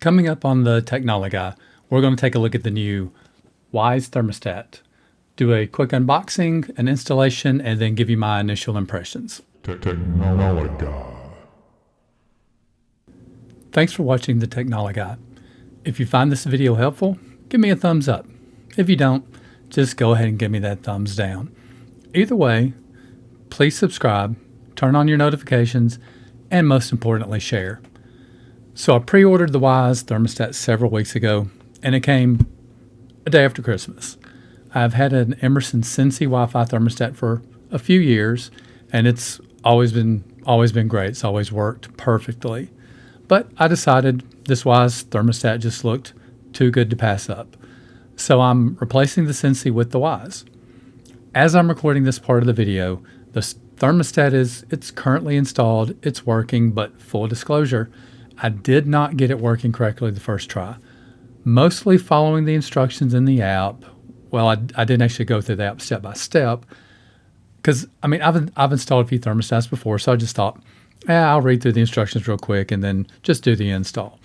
Coming up on the Technology, we're going to take a look at the new Wyze Thermostat, do a quick unboxing, an installation, and then give you my initial impressions. Technology. Thanks for watching the Technology. If you find this video helpful, give me a thumbs up. If you don't, just go ahead and give me that thumbs down. Either way, please subscribe, turn on your notifications, and most importantly, share. So I pre-ordered the Wyze Thermostat several weeks ago, and it came a day after Christmas. I've had an Emerson Sensi Wi-Fi thermostat for a few years, and it's always been great. It's always worked perfectly. But I decided this Wyze thermostat just looked too good to pass up. So I'm replacing the Sensi with the Wyze. As I'm recording this part of the video, the thermostat it's currently installed, it's working, but full disclosure, I did not get it working correctly the first try. Mostly following the instructions in the app. Well, I didn't actually go through the app step by step because I've installed a few thermostats before, so I just thought, I'll read through the instructions real quick and then just do the install.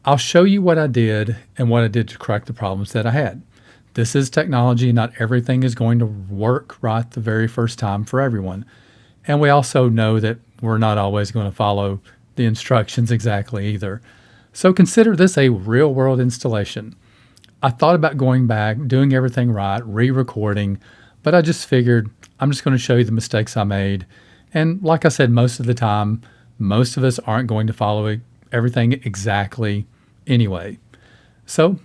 I'll show you what I did and what I did to correct the problems that I had. This is technology. Not everything is going to work right the very first time for everyone. And we also know that we're not always going to follow the instructions exactly either. So consider this a real-world installation. I thought about going back, doing everything right, re-recording, but I just figured I'm just going to show you the mistakes I made. And like I said, most of the time, most of us aren't going to follow everything exactly anyway. So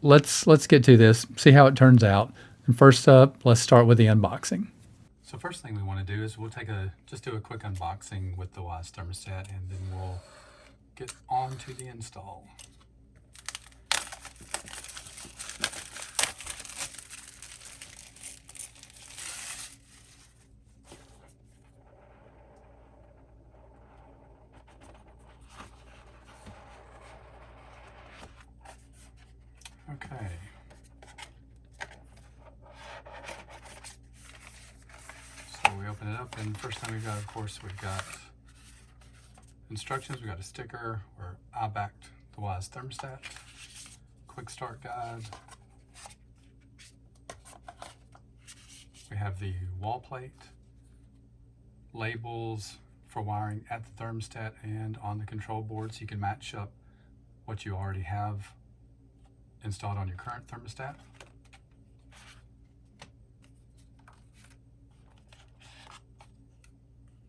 let's get to this, see how it turns out. And first up, let's start with the unboxing. So first thing we want to do is we'll just do a quick unboxing with the Wyze Thermostat, and then we'll get on to the install. Okay. So we open it up, and the first thing we've got, of course, we've got instructions. We've got a sticker where I backed the Wyze Thermostat, quick start guide. We have the wall plate, labels for wiring at the thermostat and on the control board, so you can match up what you already have installed on your current thermostat.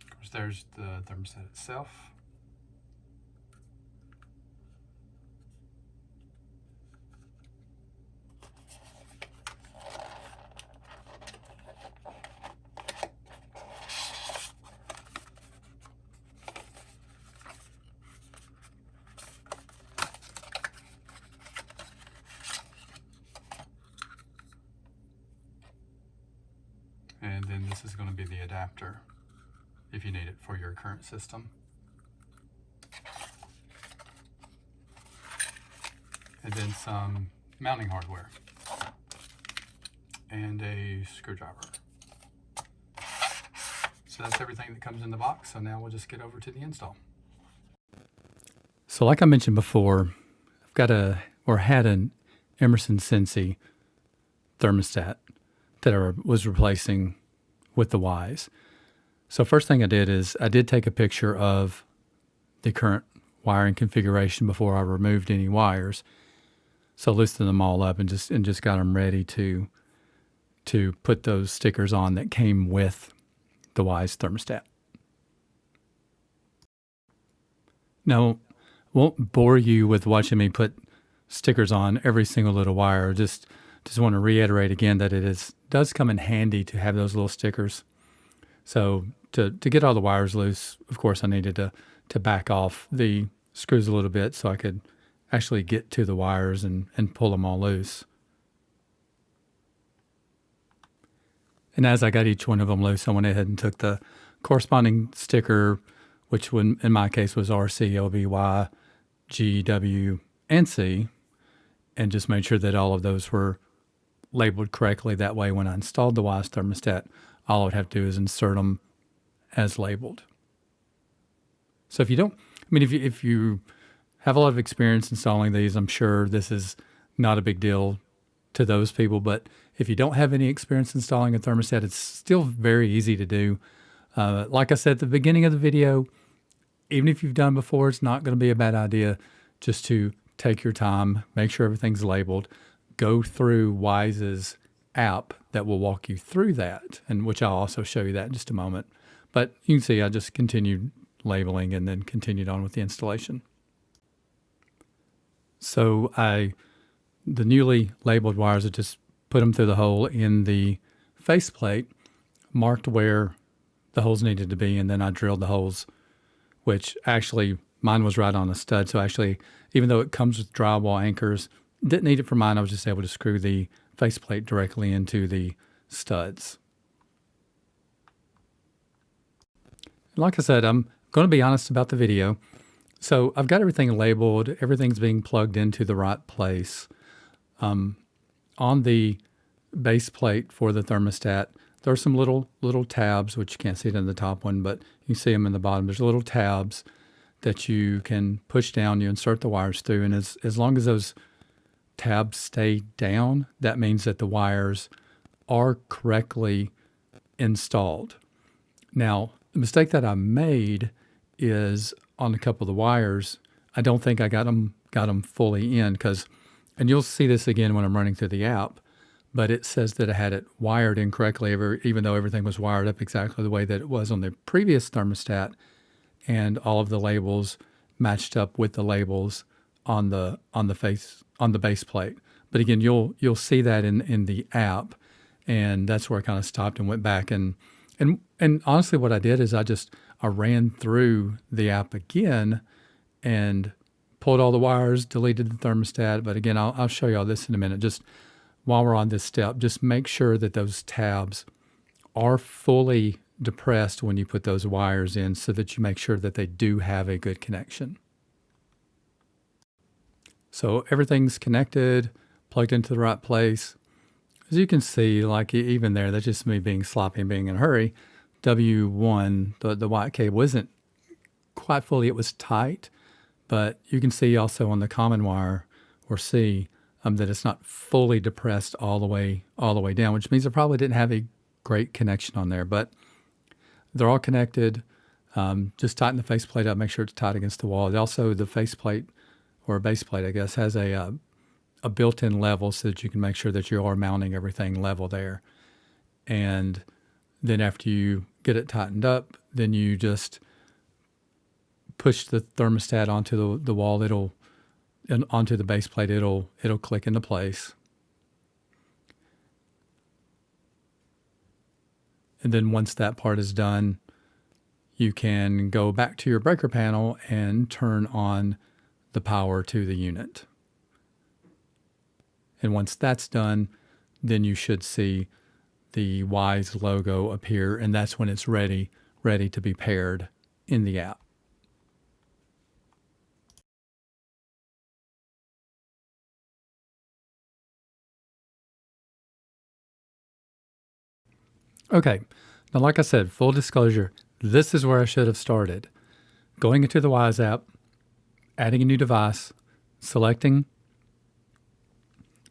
Of course, there's the thermostat itself. And then this is going to be the adapter if you need it for your current system. And then some mounting hardware and a screwdriver. So that's everything that comes in the box. So now we'll just get over to the install. So like I mentioned before, I've got had an Emerson Sensi thermostat that I was replacing with the Wyze. So first thing I did is I did take a picture of the current wiring configuration before I removed any wires. So I loosened them all up and just got them ready to put those stickers on that came with the Wyze thermostat. Now, I won't bore you with watching me put stickers on every single little wire. Just want to reiterate again that it does come in handy to have those little stickers. So to get all the wires loose, of course, I needed to back off the screws a little bit so I could actually get to the wires and pull them all loose. And as I got each one of them loose, I went ahead and took the corresponding sticker, which in my case was RC, LVY, G, W, and C, and just made sure that all of those were labeled correctly. That way, when I installed the Wyze thermostat, all I would have to do is insert them as labeled. So if you don't, if you have a lot of experience installing these. I'm sure this is not a big deal to those people, but if you don't have any experience installing a thermostat, it's still very easy to do. Like I said at the beginning of the video, even if you've done before, it's not going to be a bad idea just to take your time, make sure everything's labeled, go through Wyze's app that will walk you through that, and which I'll also show you that in just a moment. But you can see I just continued labeling and then continued on with the installation. So the newly labeled wires, I just put them through the hole in the faceplate, marked where the holes needed to be, and then I drilled the holes, which actually mine was right on a stud. So actually, even though it comes with drywall anchors, didn't need it for mine. I was just able to screw the faceplate directly into the studs. Like I said, I'm going to be honest about the video. So I've got everything labeled. Everything's being plugged into the right place. On the base plate for the thermostat, there are some little tabs, which you can't see it in the top one, but you can see them in the bottom. There's little tabs that you can push down. You insert the wires through, and as long as those tabs stay down, that means that the wires are correctly installed. Now, the mistake that I made is on a couple of the wires, I don't think I got them fully in, and you'll see this again when I'm running through the app, but it says that I had it wired incorrectly, even though everything was wired up exactly the way that it was on the previous thermostat, and all of the labels matched up with the labels on the base plate. But again, you'll see that in the app, and that's where I kind of stopped and went back and honestly, what I did is I ran through the app again and pulled all the wires, deleted the thermostat. But again, I'll show you all this in a minute. Just while we're on this step, just make sure that those tabs are fully depressed when you put those wires in, so that you make sure that they do have a good connection. So everything's connected, plugged into the right place. As you can see, like even there, that's just me being sloppy and being in a hurry. W1, the white cable isn't quite fully, it was tight, but you can see also on the common wire, or C, that it's not fully depressed all the way down, which means it probably didn't have a great connection on there, but they're all connected. Just tighten the faceplate up, make sure it's tight against the wall. Also, the faceplate, or a base plate, I guess, has a built-in level so that you can make sure that you are mounting everything level there. And then after you get it tightened up, then you just push the thermostat onto the wall. Onto the base plate, it'll click into place. And then once that part is done, you can go back to your breaker panel and turn on the power to the unit. And once that's done, then you should see the Wyze logo appear, and that's when it's ready to be paired in the app. Okay, now like I said, full disclosure, this is where I should have started. Going into the Wyze app, adding a new device, selecting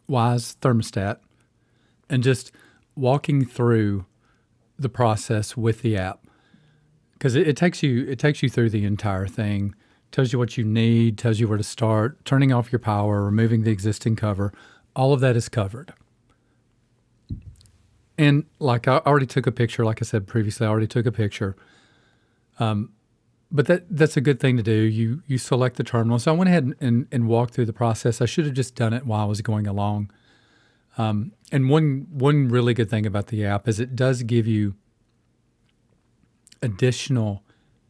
Wyze Thermostat, and just walking through the process with the app, because it takes you through the entire thing, tells you what you need, tells you where to start, turning off your power, removing the existing cover. All of that is covered. And like I already took a picture, like I said previously, I already took a picture. But that's a good thing to do. You select the terminal. So I went ahead and walked through the process. I should have just done it while I was going along. And one really good thing about the app is it does give you additional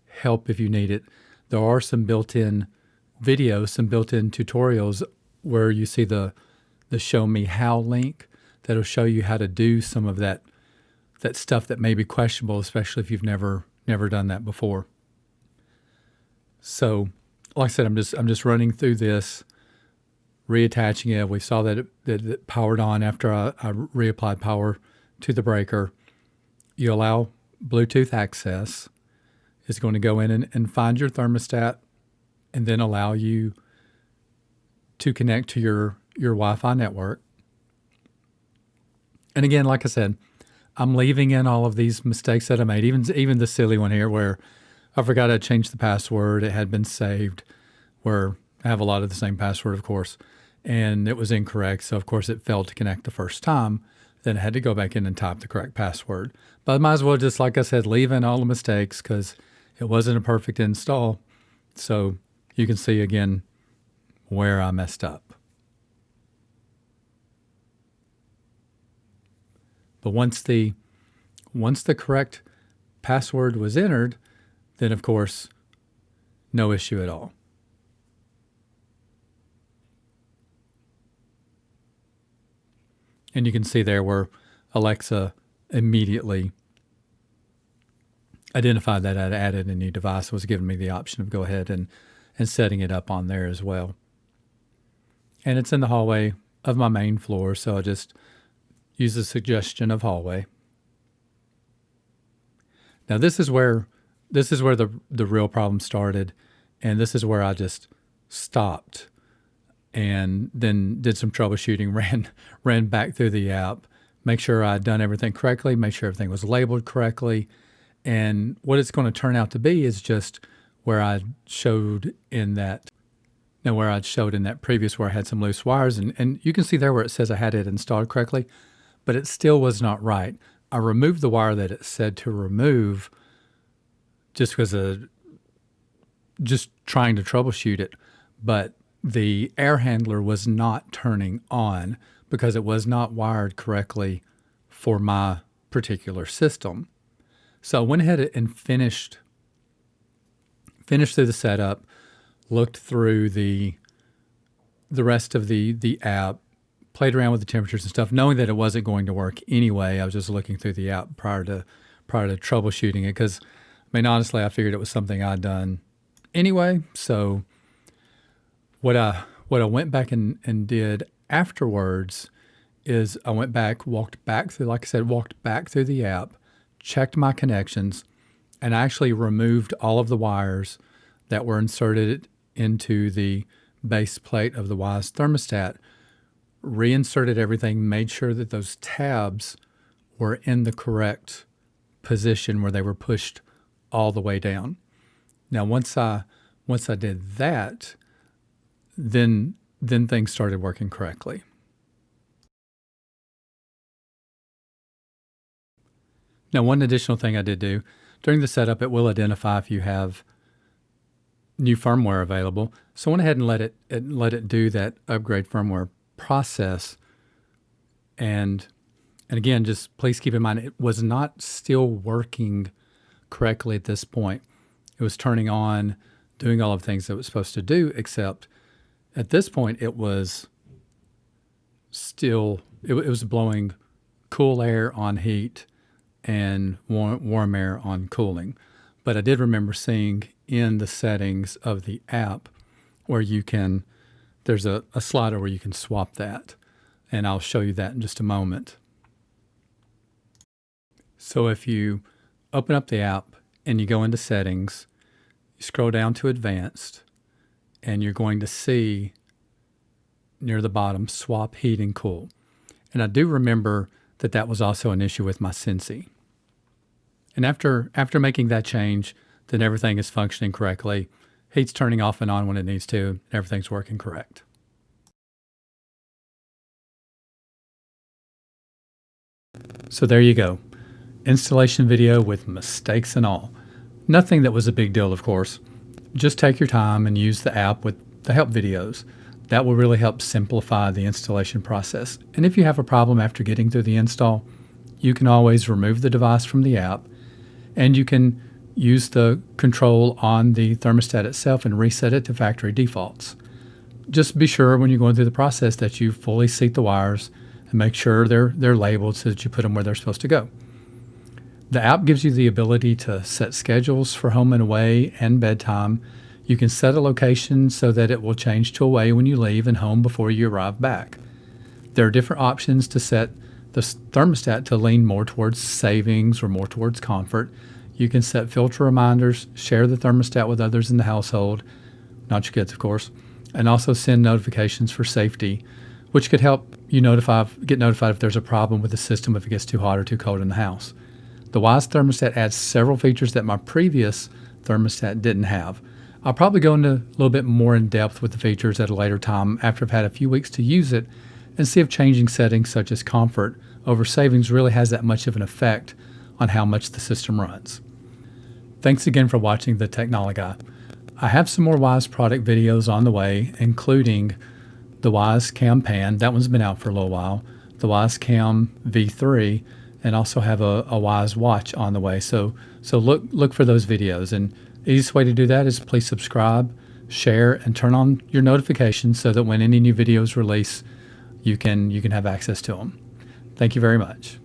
help if you need it. There are some built-in videos, some built-in tutorials where you see the Show Me How link that'll show you how to do some of that stuff that may be questionable, especially if you've never done that before. So, like I said, I'm just running through this, reattaching it. We saw that it powered on after I reapplied power to the breaker. You allow Bluetooth access. It's going to go in and find your thermostat, and then allow you to connect to your Wi-Fi network. And again, like I said, I'm leaving in all of these mistakes that I made, even the silly one here where I forgot to change the password. It had been saved, where I have a lot of the same password, of course, and it was incorrect. So, of course, it failed to connect the first time. Then I had to go back in and type the correct password. But I might as well just, like I said, leave in all the mistakes because it wasn't a perfect install. So you can see again where I messed up. But once the correct password was entered, then of course, no issue at all. And you can see there where Alexa immediately identified that I'd added a new device, was giving me the option of go ahead and setting it up on there as well. And it's in the hallway of my main floor, so I just use the suggestion of hallway. Now this is where the real problem started, and this is where I just stopped and then did some troubleshooting, ran back through the app, make sure I'd done everything correctly, make sure everything was labeled correctly. And what it's going to turn out to be is just where I showed in that previous where I had some loose wires. And you can see there where it says I had it installed correctly, but it still was not right. I removed the wire that it said to remove just because of just trying to troubleshoot it. But the air handler was not turning on because it was not wired correctly for my particular system. So I went ahead and finished through the setup, looked through the rest of the app, played around with the temperatures and stuff, knowing that it wasn't going to work anyway. I was just looking through the app prior to troubleshooting it because, I mean, honestly, I figured it was something I'd done anyway. So what I went back and did afterwards is I went back, walked back through the app, checked my connections, and I actually removed all of the wires that were inserted into the base plate of the Wyze Thermostat, reinserted everything, made sure that those tabs were in the correct position where they were pushed all the way down. Now, once I did that, then things started working correctly. Now, one additional thing I did do, during the setup, it will identify if you have new firmware available. So I went ahead and let it do that upgrade firmware process. And again, just please keep in mind, it was not still working correctly at this point. It was turning on, doing all of the things that it was supposed to do, except at this point, it was blowing cool air on heat and warm air on cooling. But I did remember seeing in the settings of the app where there's a slider where you can swap that. And I'll show you that in just a moment. So if you open up the app and you go into settings, you scroll down to advanced, and you're going to see near the bottom, swap heat and cool. And I do remember that was also an issue with my Sensi. And after making that change, then everything is functioning correctly. Heat's turning off and on when it needs to. Everything's working correct. So there you go. Installation video with mistakes and all. Nothing that was a big deal, of course. Just take your time and use the app with the help videos. That will really help simplify the installation process. And if you have a problem after getting through the install, you can always remove the device from the app, and you can use the control on the thermostat itself and reset it to factory defaults. Just be sure when you're going through the process that you fully seat the wires and make sure they're labeled so that you put them where they're supposed to go. The app gives you the ability to set schedules for home and away and bedtime. You can set a location so that it will change to away when you leave and home before you arrive back. There are different options to set the thermostat to lean more towards savings or more towards comfort. You can set filter reminders, share the thermostat with others in the household, not your kids, of course, and also send notifications for safety, which could help you get notified if there's a problem with the system if it gets too hot or too cold in the house. The Wyze Thermostat adds several features that my previous thermostat didn't have. I'll probably go into a little bit more in depth with the features at a later time after I've had a few weeks to use it and see if changing settings such as comfort over savings really has that much of an effect on how much the system runs. Thanks again for watching the Technology. I have some more Wyze product videos on the way, including the Wyze Cam Pan. That one's been out for a little while. The Wyze Cam V3, and also have a Wyze watch on the way. So look for those videos. And the easiest way to do that is please subscribe, share, and turn on your notifications so that when any new videos release, you can have access to them. Thank you very much.